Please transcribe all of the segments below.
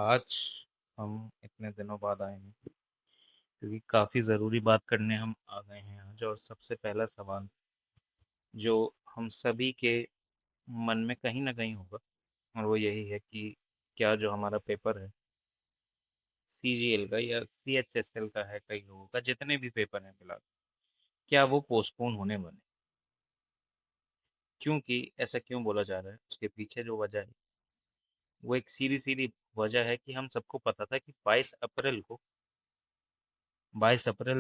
आज हम इतने दिनों बाद आए हैं क्योंकि काफ़ी ज़रूरी बात करने हम आ गए हैं आज। और सबसे पहला सवाल जो हम सभी के मन में कहीं ना कहीं होगा, और वो यही है कि क्या जो हमारा पेपर है सीजीएल का या सीएचएसएल का है, कई लोगों का जितने भी पेपर हैं फिलहाल, क्या वो पोस्टपोन होने वाले? क्योंकि ऐसा क्यों बोला जा रहा है, उसके पीछे जो वजह है वो एक सीधी सीधी वजह है कि हम सबको पता था कि 22 अप्रैल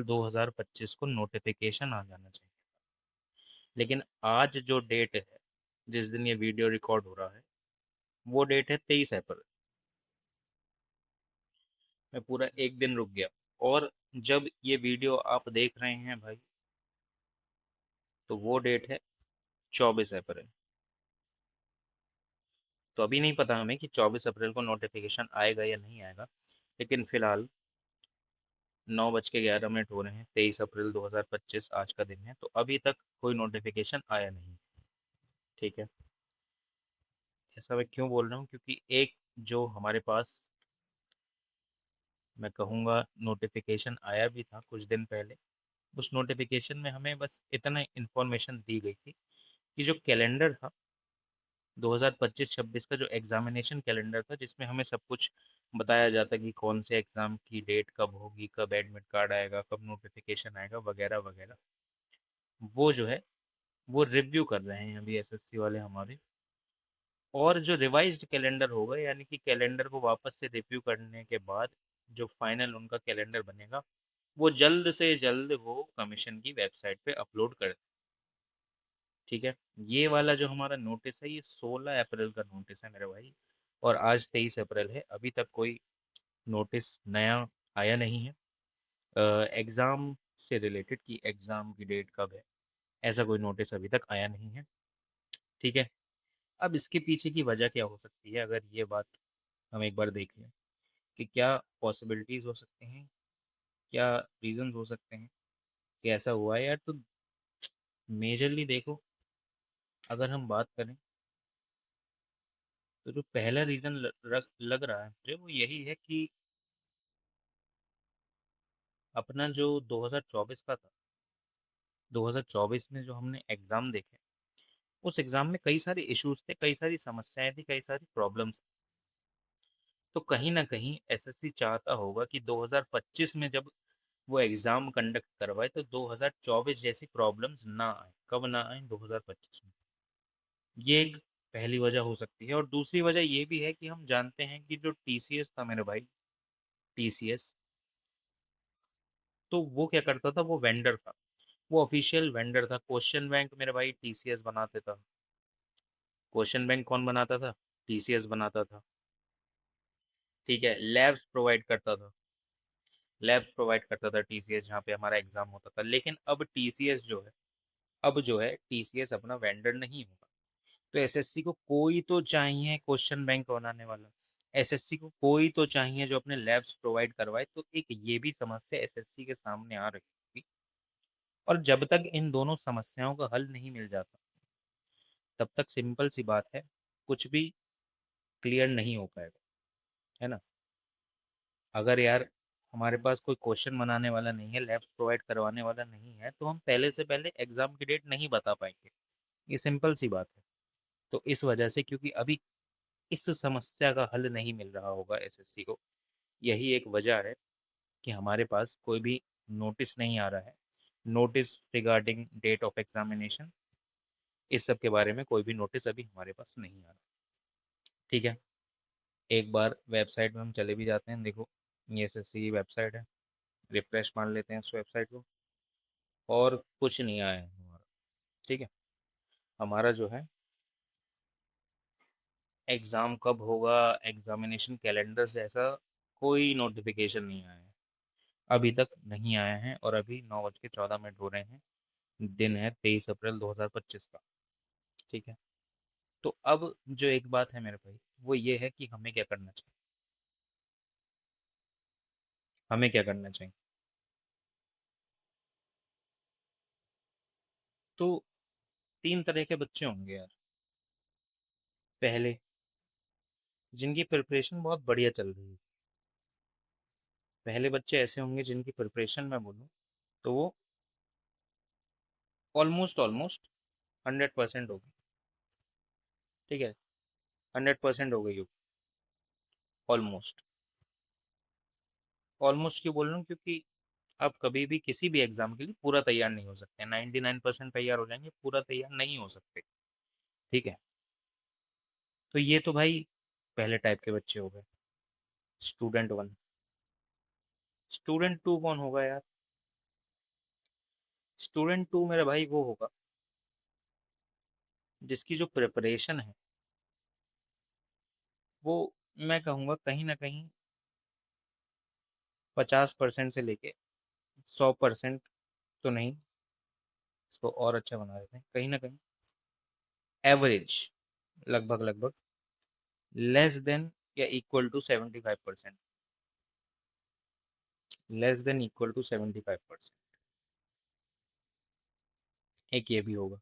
2025 को नोटिफिकेशन आ जाना चाहिए। लेकिन आज जो डेट है, जिस दिन ये वीडियो रिकॉर्ड हो रहा है, वो डेट है 23 अप्रैल। मैं पूरा एक दिन रुक गया। और जब ये वीडियो आप देख रहे हैं भाई, तो वो डेट है 24 अप्रैल। तो अभी नहीं पता हमें कि 24 अप्रैल को नोटिफिकेशन आएगा या नहीं आएगा, लेकिन फिलहाल 9:11 हो रहे हैं, 23 अप्रैल 2025 आज का दिन है, तो अभी तक कोई नोटिफिकेशन आया नहीं। ठीक है। ऐसा मैं क्यों बोल रहा हूँ, क्योंकि एक जो हमारे पास, मैं कहूँगा, नोटिफिकेशन आया भी था कुछ दिन पहले। उस नोटिफिकेशन में हमें बस इतना इन्फॉर्मेशन दी गई थी कि जो कैलेंडर था 2025-26 का, जो एग्जामिनेशन कैलेंडर था, जिसमें हमें सब कुछ बताया जाता कि कौन से एग्ज़ाम की डेट कब होगी, कब एडमिट कार्ड आएगा, कब नोटिफिकेशन आएगा, वगैरह वगैरह। वो जो है वो रिव्यू कर रहे हैं अभी एसएससी वाले हमारे। और जो रिवाइज्ड कैलेंडर होगा, यानी कि कैलेंडर को वापस से रिव्यू करने के बाद जो फाइनल उनका कैलेंडर बनेगा, वो जल्द से जल्द वो कमीशन की वेबसाइट पे अपलोड कर दें। ठीक है। ये वाला जो हमारा नोटिस है, ये 16 अप्रैल का नोटिस है मेरे भाई। और आज 23 अप्रैल है, अभी तक कोई नोटिस नया आया नहीं है एग्ज़ाम से रिलेटेड, कि एग्ज़ाम की डेट कब है। ऐसा कोई नोटिस अभी तक आया नहीं है। ठीक है। अब इसके पीछे की वजह क्या हो सकती है, अगर ये बात हम एक बार देख लें कि क्या पॉसिबिलिटीज़ हो सकते हैं, क्या रीज़न्स हो सकते हैं कि ऐसा हुआ है यार। तो मेजरली देखो, अगर हम बात करें, तो जो पहला रीज़न लग रहा है मुझे, वो यही है कि अपना जो 2024 का था, 2024 में जो हमने एग्ज़ाम देखे, उस एग्ज़ाम में कई सारे इश्यूज़ थे, कई सारी समस्याएँ थी, कई सारी प्रॉब्लम्स। तो कहीं न कहीं एसएससी चाहता होगा कि 2025 में जब वो एग्ज़ाम कंडक्ट करवाए, तो 2024 जैसी प्रॉब्लम्स ना आए। कब ना आए? 2025 में। ये एक पहली वजह हो सकती है। और दूसरी वजह ये भी है कि हम जानते हैं कि जो टीसीएस था मेरे भाई, टीसीएस, तो वो क्या करता था, वो वेंडर था, वो ऑफिशियल वेंडर था। क्वेश्चन बैंक मेरे भाई टीसीएस बनाते था। क्वेश्चन बैंक कौन बनाता था? टीसीएस बनाता था। ठीक है। लैब्स प्रोवाइड करता था, लैब प्रोवाइड करता था टीसीएस, जहाँ पे हमारा एग्जाम होता था। लेकिन अब जो है टीसीएस अपना वेंडर नहीं होगा। तो एसएससी को कोई तो चाहिए क्वेश्चन बैंक बनाने वाला, एसएससी को कोई तो चाहिए जो अपने लैब्स प्रोवाइड करवाए। तो एक ये भी समस्या एसएससी के सामने आ रही थी। और जब तक इन दोनों समस्याओं का हल नहीं मिल जाता, तब तक सिंपल सी बात है, कुछ भी क्लियर नहीं हो पाएगा, है ना। अगर यार हमारे पास कोई क्वेश्चन बनाने वाला नहीं है, लैब्स प्रोवाइड करवाने वाला नहीं है, तो हम पहले से पहले एग्जाम की डेट नहीं बता पाएंगे। ये सिंपल सी बात है। तो इस वजह से, क्योंकि अभी इस समस्या का हल नहीं मिल रहा होगा एसएससी को, यही एक वजह है कि हमारे पास कोई भी नोटिस नहीं आ रहा है। Notice regarding date of examination, इस सब के बारे में कोई भी नोटिस अभी हमारे पास नहीं आ रहा। ठीक है। एक बार वेबसाइट में हम चले भी जाते हैं, देखो ये एसएससी की वेबसाइट है, रिफ्रेश मार लेते हैं इस वेबसाइट को, और कुछ नहीं आया है हमारा। ठीक है। हमारा जो है एग्ज़ाम कब होगा, एग्जामिनेशन कैलेंडर से ऐसा कोई नोटिफिकेशन नहीं आया है, अभी तक नहीं आया है। और अभी 9:14 हो रहे हैं, दिन है 23 अप्रैल 2025 का। ठीक है। तो अब जो एक बात है मेरे भाई, वो ये है कि हमें क्या करना चाहिए। हमें क्या करना चाहिए? तो तीन तरह के बच्चे होंगे यार। पहले, जिनकी प्रिपरेशन बहुत बढ़िया चल रही है। पहले बच्चे ऐसे होंगे जिनकी प्रिपरेशन मैं बोलूँ तो वो ऑलमोस्ट ऑलमोस्ट 100% होगी। ठीक है, 100% हो गई होगी। ऑलमोस्ट। ऑलमोस्ट क्यों बोल रहा हूँ, क्योंकि आप कभी भी किसी भी एग्जाम के लिए पूरा तैयार नहीं हो सकते। 99% तैयार हो जाएंगे, पूरा तैयार नहीं हो सकते। ठीक है। तो ये तो भाई पहले टाइप के बच्चे हो गए, स्टूडेंट वन। स्टूडेंट टू कौन होगा यार? स्टूडेंट टू मेरा भाई वो होगा जिसकी जो प्रिपरेशन है वो, मैं कहूँगा कहीं ना कहीं 50% से लेके 100% तो नहीं, इसको और अच्छा बना देते हैं, कहीं ना कहीं एवरेज, लगभग लगभग लेस देन या equal to 75%। Less than equal to 75%। एक ये भी होगा।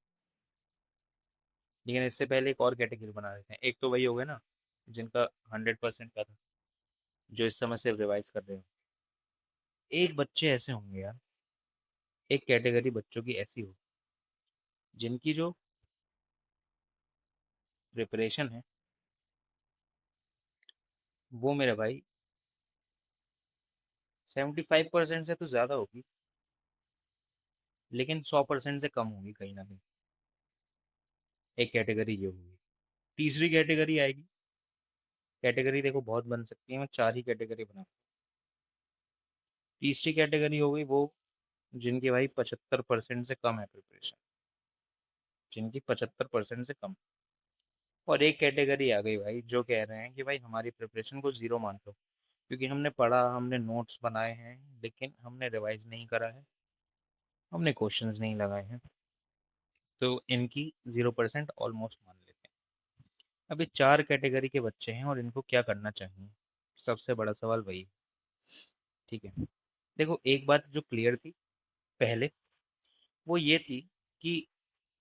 लेकिन इससे पहले एक और कैटेगरी बना देते हैं। एक तो वही हो गया ना जिनका 100% का था, जो इस समय सिर्फ रिवाइज कर रहे हो। एक बच्चे ऐसे होंगे यार, एक कैटेगरी बच्चों की ऐसी हो जिनकी जो प्रिपरेशन है वो मेरे भाई 75% से तो ज़्यादा होगी, लेकिन 100% से कम होगी कहीं ना कहीं। एक कैटेगरी ये होगी। तीसरी कैटेगरी आएगी। कैटेगरी देखो बहुत बन सकती है, मैं चार ही कैटेगरी बना। तीसरी कैटेगरी हो गई वो जिनकी भाई 75% से कम है प्रिपरेशन, जिनकी 75% से कम। और एक कैटेगरी आ गई भाई जो कह रहे हैं कि भाई हमारी प्रिपरेशन को जीरो मान लो, क्योंकि हमने पढ़ा, हमने नोट्स बनाए हैं, लेकिन हमने रिवाइज नहीं करा है, हमने क्वेश्चंस नहीं लगाए हैं, तो इनकी 0% ऑलमोस्ट मान लेते हैं। अभी चार कैटेगरी के बच्चे हैं और इनको क्या करना चाहिए, सबसे बड़ा सवाल वही है। ठीक है। देखो एक बात जो क्लियर थी पहले, वो ये थी कि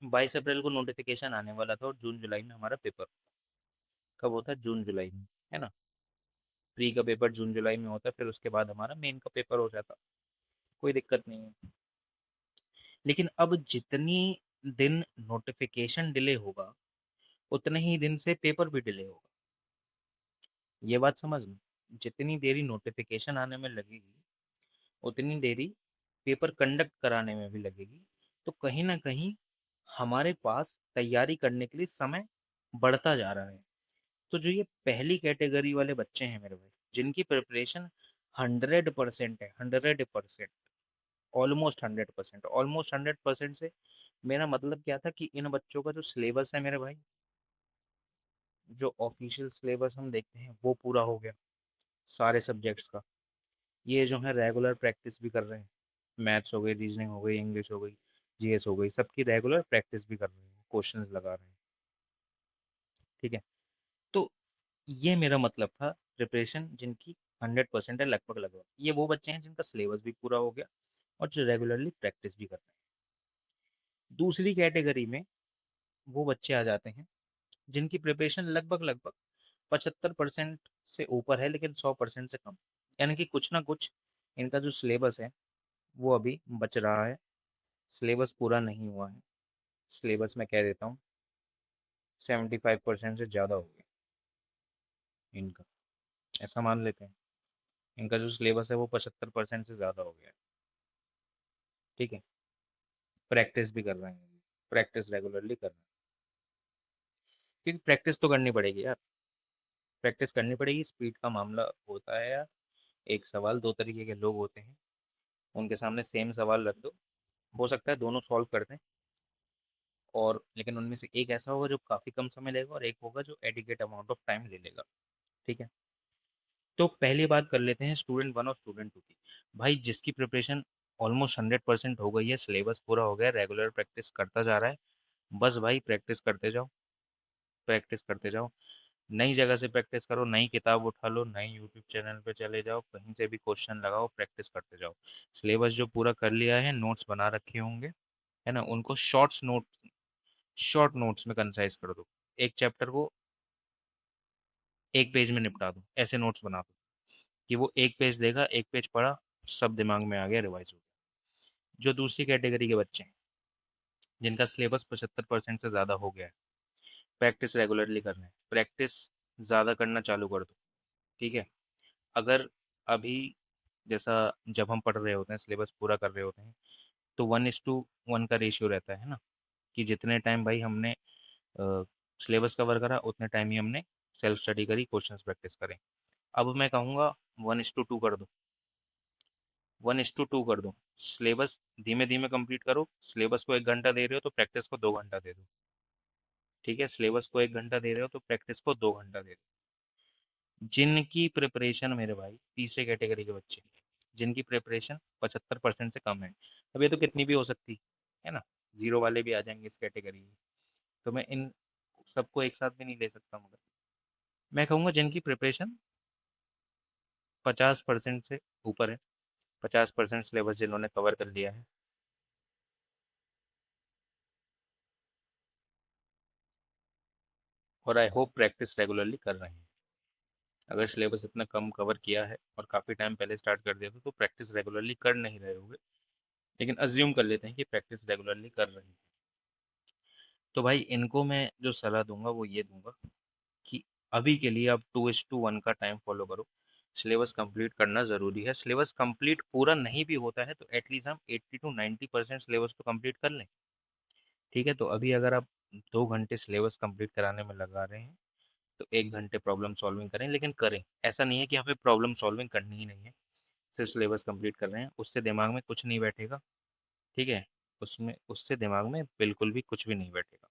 22 अप्रैल को नोटिफिकेशन आने वाला था और जून जुलाई में हमारा पेपर। कब होता है? जून जुलाई में, है ना। प्री का पेपर जून जुलाई में होता है, फिर उसके बाद हमारा मेन का पेपर हो जाता। कोई दिक्कत नहीं है। लेकिन अब जितनी दिन नोटिफिकेशन डिले होगा उतने ही दिन से पेपर भी डिले होगा। ये बात समझ लो। जितनी देरी नोटिफिकेशन आने में लगेगी उतनी देरी पेपर कंडक्ट कराने में भी लगेगी। तो कहीं ना कहीं हमारे पास तैयारी करने के लिए समय बढ़ता जा रहा है। तो जो ये पहली कैटेगरी वाले बच्चे हैं मेरे भाई, जिनकी प्रिपरेशन 100% है, 100%, ऑलमोस्ट 100% से मेरा मतलब क्या था कि इन बच्चों का जो सिलेबस है मेरे भाई, जो ऑफिशियल सिलेबस हम देखते हैं वो पूरा हो गया सारे सब्जेक्ट्स का। ये जो है रेगुलर प्रैक्टिस भी कर रहे हैं। मैथ्स हो गई, रीजनिंग हो गई, इंग्लिश हो गई, जीएस हो गई, सबकी रेगुलर प्रैक्टिस भी कर रहे हैं, क्वेश्चंस लगा रहे हैं। ठीक है। तो ये मेरा मतलब था प्रिपरेशन जिनकी 100% है, लगभग लगभग ये वो बच्चे हैं जिनका सिलेबस भी पूरा हो गया और जो रेगुलरली प्रैक्टिस भी कर रहे हैं। दूसरी कैटेगरी में वो बच्चे आ जाते हैं जिनकी प्रिपरेशन लगभग लगभग 75% से ऊपर है, लेकिन 100% से कम। यानी कि कुछ ना कुछ इनका जो सिलेबस है वो अभी बच रहा है, सिलेबस पूरा नहीं हुआ है। सिलेबस मैं कह देता हूँ 75% से ज़्यादा हो गया इनका, ऐसा मान लेते हैं। इनका जो सिलेबस है वो 75% से ज़्यादा हो गया है। ठीक है। प्रैक्टिस भी कर रहे हैं, प्रैक्टिस रेगुलरली कर रहे हैं, क्योंकि प्रैक्टिस तो करनी पड़ेगी यार। प्रैक्टिस करनी पड़ेगी, स्पीड का मामला होता है यार। एक सवाल, दो तरीके के लोग होते हैं, उनके सामने सेम सवाल रख दो, हो सकता है दोनों सॉल्व कर दें, और लेकिन उनमें से एक ऐसा होगा जो काफ़ी कम समय लेगा और एक होगा जो एडिकेट अमाउंट ऑफ टाइम ले लेगा। ठीक है। तो पहली बात कर लेते हैं स्टूडेंट वन और स्टूडेंट टू की। भाई जिसकी प्रिपरेशन ऑलमोस्ट 100% हो गई है, सिलेबस पूरा हो गया, रेगुलर प्रैक्टिस करता जा रहा है, बस भाई प्रैक्टिस करते जाओ, प्रैक्टिस करते जाओ। नई जगह से प्रैक्टिस करो, नई किताब उठा लो, नई यूट्यूब चैनल पे चले जाओ, कहीं से भी क्वेश्चन लगाओ, प्रैक्टिस करते जाओ। सिलेबस जो पूरा कर लिया है, नोट्स बना रखे होंगे, है ना, उनको शॉर्ट नोट्स में कंसाइज कर दो। एक चैप्टर को एक पेज में निपटा दो, ऐसे नोट्स बना दो कि वो एक पेज देगा, एक पेज पढ़ा, सब दिमाग में आ गया, रिवाइज हो गया। जो दूसरी कैटेगरी के बच्चे हैं, जिनका सिलेबस 75% से ज़्यादा हो गया है, प्रैक्टिस रेगुलरली कर रहे हैं, प्रैक्टिस ज़्यादा करना चालू कर दो। ठीक है। अगर अभी जैसा जब हम पढ़ रहे होते हैं, सिलेबस पूरा कर रहे होते हैं, तो 1:1 का रेशियो रहता है ना, कि जितने टाइम भाई हमने सिलेबस कवर करा, उतने टाइम ही हमने सेल्फ स्टडी करी, क्वेश्चंस प्रैक्टिस करें। अब मैं कहूँगा 1:2 कर दो, 1:2 कर दो। सिलेबस धीमे धीमे कंप्लीट करो। सिलेबस को 1 घंटा दे रहे हो तो प्रैक्टिस को 2 घंटा दे दो। ठीक है, सिलेबस को 1 घंटा दे रहे हो तो प्रैक्टिस को 2 घंटा दे दो। जिनकी प्रिपरेशन मेरे भाई तीसरे कैटेगरी के बच्चे, जिनकी प्रिपरेशन 75% से कम है, अब ये तो कितनी भी हो सकती है ना, जीरो वाले भी आ जाएंगे इस कैटेगरी में, तो मैं इन सबको एक साथ भी नहीं ले सकता, मगर मैं कहूँगा जिनकी प्रिपरेशन 50% से ऊपर है, 50% सिलेबस जिन्होंने कवर कर लिया है, और आई होप प्रैक्टिस रेगुलरली कर रहे हैं। अगर सिलेबस इतना कम कवर किया है और काफ़ी टाइम पहले स्टार्ट कर दिया था, तो प्रैक्टिस रेगुलरली कर नहीं रहे होंगे, लेकिन अज्यूम कर लेते हैं कि प्रैक्टिस रेगुलरली कर रहे हैं। तो भाई इनको मैं जो सलाह दूंगा वो ये दूंगा कि अभी के लिए आप 2:1 का टाइम फॉलो करो। सिलेबस कंप्लीट करना ज़रूरी है। सिलेबस कंप्लीट पूरा नहीं भी होता है तो एटलीस्ट हम 80 to 90% सिलेबस तो कंप्लीट कर लें। ठीक है, तो अभी अगर आप 2 घंटे सिलेबस कंप्लीट कराने में लगा रहे हैं, तो 1 घंटे प्रॉब्लम सॉल्विंग करें, लेकिन करें। ऐसा नहीं है कि हमें प्रॉब्लम सॉल्विंग करनी ही नहीं है, सिर्फ सिलेबस कंप्लीट कर रहे हैं, उससे दिमाग में कुछ नहीं बैठेगा। ठीक है, उसमें उससे दिमाग में बिल्कुल भी कुछ भी नहीं बैठेगा।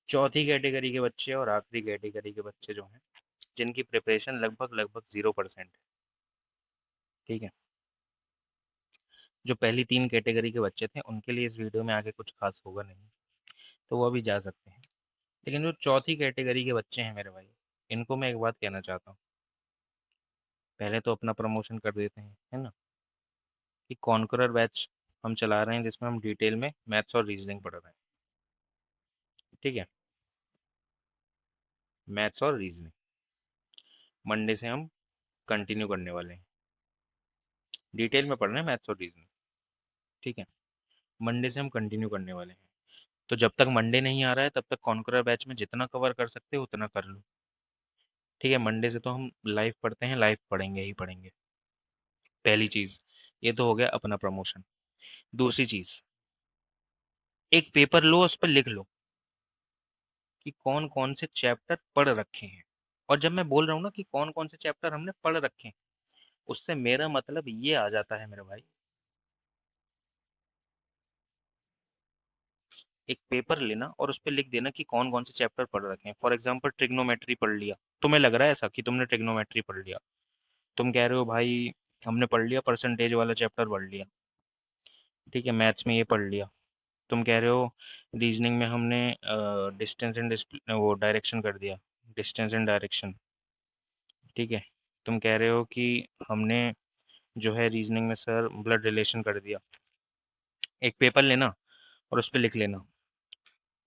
चौथी कैटेगरी के बच्चे और आखिरी कैटेगरी के बच्चे जो हैं, जिनकी प्रिपरेशन लगभग लगभग 0% है। ठीक है, जो पहली 3 कैटेगरी के बच्चे थे उनके लिए इस वीडियो में आगे कुछ खास होगा नहीं, तो वो अभी जा सकते हैं। लेकिन जो चौथी कैटेगरी के बच्चे हैं मेरे भाई, इनको मैं एक बात कहना चाहता हूँ। पहले तो अपना प्रमोशन कर देते हैं, है ना, कि कॉन्करर बैच हम चला रहे हैं, जिसमें हम डिटेल में मैथ्स और रीजनिंग पढ़ रहे हैं। ठीक है, मैथ्स और रीजनिंग मंडे से हम कंटिन्यू करने वाले हैं। डिटेल में पढ़ रहे हैं मैथ्स और रीजनिंग। ठीक है, मंडे से हम कंटिन्यू करने वाले हैं। तो जब तक मंडे नहीं आ रहा है, तब तक कॉन्करर बैच में जितना कवर कर सकते हो उतना कर लो। ठीक है, मंडे से तो हम लाइव पढ़ते हैं, लाइव पढ़ेंगे ही पढ़ेंगे। पहली चीज़, ये तो हो गया अपना प्रमोशन। दूसरी चीज़, एक पेपर लो, उस पर लिख लो कि कौन कौन से चैप्टर पढ़ रखे हैं। और जब मैं बोल रहा हूँ ना कि कौन कौन से चैप्टर हमने पढ़ रखे हैं, उससे मेरा मतलब ये आ जाता है मेरे भाई, एक पेपर लेना और उस पर लिख देना कि कौन कौन से चैप्टर पढ़ रखे हैं। फॉर एग्जाम्पल ट्रिग्नोमेट्री पढ़ लिया, तुम्हें लग रहा है ऐसा कि तुमने ट्रिग्नोमेट्री पढ़ लिया, तुम कह रहे हो भाई हमने पढ़ लिया, परसेंटेज वाला चैप्टर पढ़ लिया। ठीक है, मैथ्स में ये पढ़ लिया। तुम कह रहे हो रीजनिंग में हमने डिस्टेंस एंड वो डायरेक्शन कर दिया, डिस्टेंस एंड डायरेक्शन। ठीक है, तुम कह रहे हो कि हमने जो है रीजनिंग में सर ब्लड रिलेशन कर दिया। एक पेपर लेना और उस पर लिख लेना।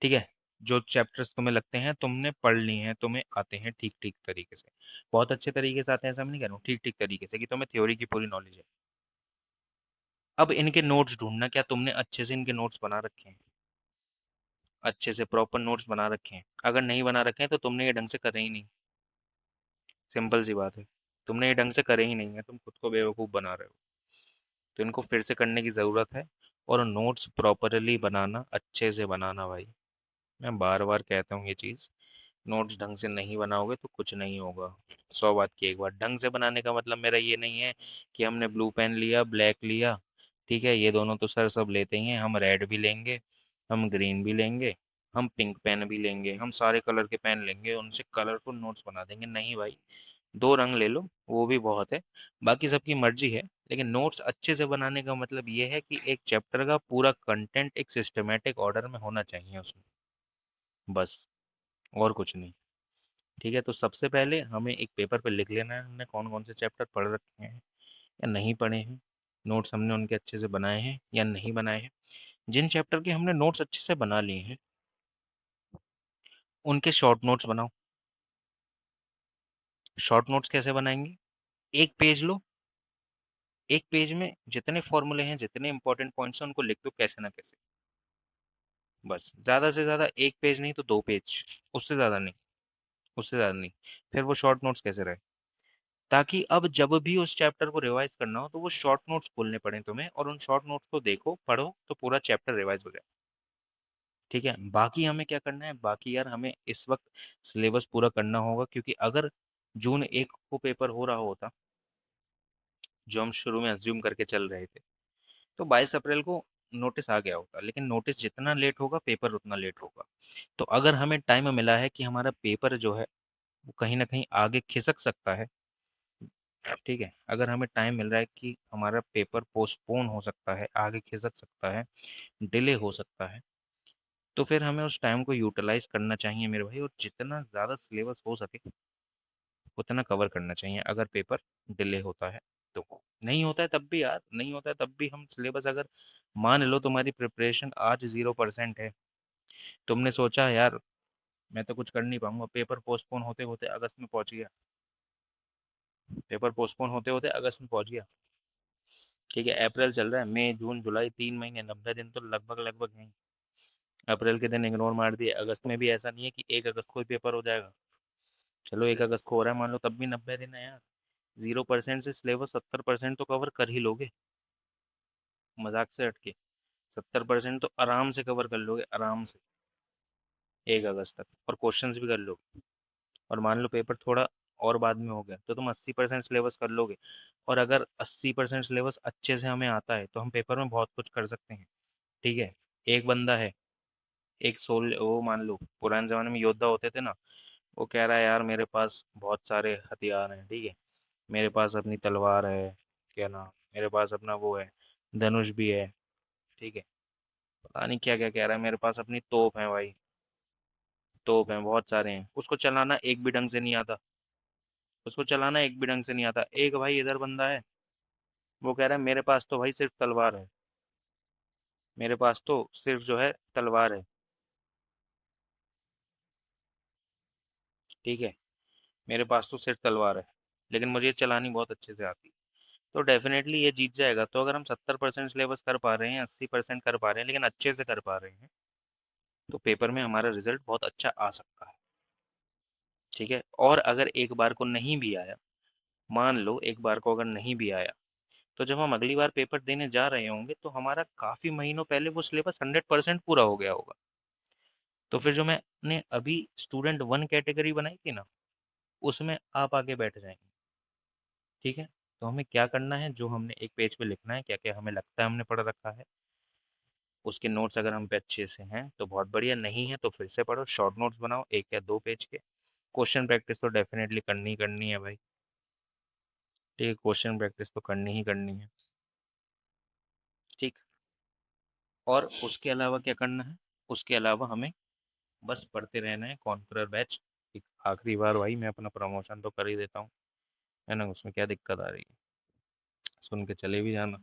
ठीक है, जो चैप्टर्स तुम्हें लगते हैं तुमने पढ़ लिए हैं, तुम्हें आते हैं ठीक ठीक तरीके से, बहुत अच्छे तरीके से आते हैं ऐसा मैं नहीं कह रहा हूँ, ठीक ठीक तरीके से, कि तुम्हें थ्योरी की पूरी नॉलेज है। अब इनके नोट्स ढूंढना, क्या तुमने अच्छे से इनके नोट्स बना रखे हैं, अच्छे से प्रॉपर नोट्स बना रखे हैं? अगर नहीं बना रखे हैं तो तुमने ये ढंग से करे ही नहीं। सिंपल सी बात है, तुमने ये ढंग से करे ही नहीं है, तुम खुद को बेवकूफ़ बना रहे हो। तो इनको फिर से करने की ज़रूरत है, और नोट्स प्रॉपरली बनाना, अच्छे से बनाना भाई। मैं बार बार कहता हूँ ये चीज़, नोट्स ढंग से नहीं बनाओगे तो कुछ नहीं होगा। 100 बात की एक बात, ढंग से बनाने का मतलब मेरा ये नहीं है कि हमने ब्लू पेन लिया, ब्लैक लिया। ठीक है, ये दोनों तो सर सब लेते ही हैं, हम रेड भी लेंगे, हम ग्रीन भी लेंगे, हम पिंक पेन भी लेंगे, हम सारे कलर के पेन लेंगे, उनसे कलरफुल नोट्स बना देंगे। नहीं भाई, 2 रंग ले लो, वो भी बहुत है, बाकी सबकी मर्जी है। लेकिन नोट्स अच्छे से बनाने का मतलब ये है कि एक चैप्टर का पूरा कंटेंट एक सिस्टमेटिक ऑर्डर में होना चाहिए उसमें, बस, और कुछ नहीं। ठीक है, तो सबसे पहले हमें एक पेपर पे लिख लेना है हमने कौन कौन से चैप्टर पढ़ रखे हैं या नहीं पढ़े हैं, नोट्स हमने उनके अच्छे से बनाए हैं या नहीं बनाए हैं। जिन चैप्टर के हमने नोट्स अच्छे से बना लिए हैं, उनके शॉर्ट नोट्स बनाओ। शॉर्ट नोट्स कैसे बनाएंगे? एक पेज लो, एक पेज में जितने फॉर्मूले हैं, जितने इंपॉर्टेंट पॉइंट्स हैं, उनको लिख दो कैसे ना कैसे। बस ज़्यादा से ज़्यादा एक पेज नहीं तो 2 पेज, उससे ज़्यादा नहीं, उससे ज़्यादा नहीं। फिर वो शॉर्ट नोट्स कैसे रहे, ताकि अब जब भी उस चैप्टर को रिवाइज करना हो तो वो शॉर्ट नोट्स खोलने पड़े तुम्हें, और उन शॉर्ट नोट्स को देखो, पढ़ो, तो पूरा चैप्टर रिवाइज हो जाए। ठीक है, बाकी हमें क्या करना है, बाकी यार हमें इस वक्त सिलेबस पूरा करना होगा, क्योंकि अगर जून 1 को पेपर हो रहा होता, जो हम शुरू में अज्यूम करके चल रहे थे, तो 22 अप्रैल को नोटिस आ गया होगा। लेकिन नोटिस जितना लेट होगा, पेपर उतना लेट होगा। तो अगर हमें टाइम मिला है कि हमारा पेपर जो है वो कहीं ना कहीं आगे खिसक सकता है, ठीक है, अगर हमें टाइम मिल रहा है कि हमारा पेपर पोस्टपोन हो सकता है, आगे खिसक सकता है, डिले हो सकता है, तो फिर हमें उस टाइम को यूटिलाइज करना चाहिए मेरे भाई, और जितना ज़्यादा सिलेबस हो सके उतना कवर करना चाहिए। अगर पेपर डिले होता है तो, नहीं होता है तब भी यार, नहीं होता है तब भी हम सिलेबस, अगर मान लो तुम्हारी प्रिपरेशन आज 0% है, तुमने सोचा यार मैं तो कुछ कर नहीं पाऊंगा, पेपर पोस्टपोन होते होते अगस्त में पहुंच गया, पेपर पोस्टपोन होते होते अगस्त में पहुंच गया, ठीक है, अप्रैल चल रहा है, मई जून जुलाई 3 महीने, 90 दिन तो लगभग लगभग हैं। अप्रैल के दिन इग्नोर मार दिए, अगस्त में भी ऐसा नहीं है कि 1 अगस्त को ही पेपर हो जाएगा। चलो 1 अगस्त को हो रहा है मान लो, तब भी 90 दिन है यार। 0% से सिलेबस 70% तो कवर कर ही लोगे, मजाक से हटके। 70% तो आराम से कवर कर लोगे, आराम से, 1 अगस्त तक, और क्वेश्चंस भी कर लोगे। और मान लो पेपर थोड़ा और बाद में हो गया तो तुम 80% सिलेबस कर लोगे। और अगर 80% सिलेबस अच्छे से हमें आता है तो हम पेपर में बहुत कुछ कर सकते हैं। ठीक है, एक बंदा है, एक सोल, वो मान लो पुराने जमाने में योद्धा होते थे ना, वो कह रहा है यार मेरे पास बहुत सारे हथियार हैं, ठीक है, मेरे पास अपनी तलवार है, क्या नाम, मेरे पास अपना वो है, धनुष भी है, ठीक है, पता नहीं क्या क्या कह रहा है, मेरे पास अपनी तोप है भाई, तोप है, बहुत सारे हैं, उसको चलाना एक भी ढंग से नहीं आता, उसको चलाना एक भी ढंग से नहीं आता। एक भाई इधर बंदा है, वो कह रहा है मेरे पास तो भाई सिर्फ तलवार है, मेरे पास तो सिर्फ जो है तलवार है, ठीक है, मेरे पास तो सिर्फ तलवार है, लेकिन मुझे ये चलानी बहुत अच्छे से आती है। तो डेफिनेटली ये जीत जाएगा। तो अगर हम 70% सिलेबस कर पा रहे हैं, 80% कर पा रहे हैं, लेकिन अच्छे से कर पा रहे हैं, तो पेपर में हमारा रिजल्ट बहुत अच्छा आ सकता है। ठीक है, और अगर एक बार को नहीं भी आया, मान लो एक बार को अगर नहीं भी आया, तो जब हम अगली बार पेपर देने जा रहे होंगे तो हमारा काफी महीनों पहले वो सिलेबस 100% पूरा हो गया होगा। तो फिर जो मैंने अभी स्टूडेंट 1 कैटेगरी बनाई थी ना, उसमें आप आगे बैठ जाएंगे। ठीक है, तो हमें क्या करना है, जो हमने एक पेज पे लिखना है, क्या क्या हमें लगता है हमने पढ़ रखा है, उसके नोट्स अगर हम पे अच्छे से हैं तो बहुत बढ़िया, नहीं है तो फिर से पढ़ो, शॉर्ट नोट्स बनाओ 1 या 2 पेज के। क्वेश्चन प्रैक्टिस तो डेफिनेटली करनी ही करनी है भाई, ठीक है, क्वेश्चन प्रैक्टिस तो करनी ही करनी है। ठीक, और उसके अलावा क्या करना है, उसके अलावा हमें बस पढ़ते रहना है कॉन्करर बैच। एक आखिरी बार भाई मैं अपना प्रमोशन तो कर ही देता हूँ, है ना, उसमें क्या दिक्कत आ रही है, सुन के चले भी जाना।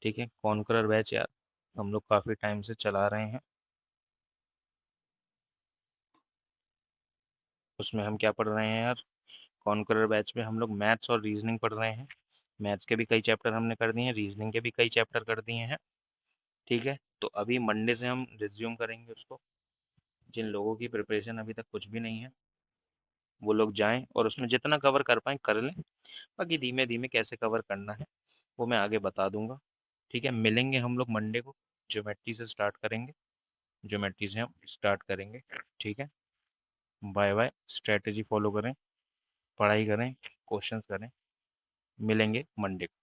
ठीक है, कॉन्करर बैच यार हम लोग काफ़ी टाइम से चला रहे हैं। उसमें हम क्या पढ़ रहे हैं यार, कॉन्करर बैच में हम लोग मैथ्स और रीजनिंग पढ़ रहे हैं। मैथ्स के भी कई चैप्टर हमने कर दिए हैं, रीजनिंग के भी कई चैप्टर कर दिए हैं। ठीक है, तो अभी मंडे से हम रिज्यूम करेंगे उसको। जिन लोगों की प्रिपरेशन अभी तक कुछ भी नहीं है, वो लोग जाएं और उसमें जितना कवर कर पाएँ कर लें। बाकी धीमे धीमे कैसे कवर करना है वो मैं आगे बता दूंगा। ठीक है, मिलेंगे हम लोग मंडे को, ज्योमेट्री से स्टार्ट करेंगे, ज्योमेट्री से हम स्टार्ट करेंगे। ठीक है, बाय बाय, स्ट्रेटजी फॉलो करें, पढ़ाई करें, क्वेश्चंस करें, मिलेंगे मंडे को।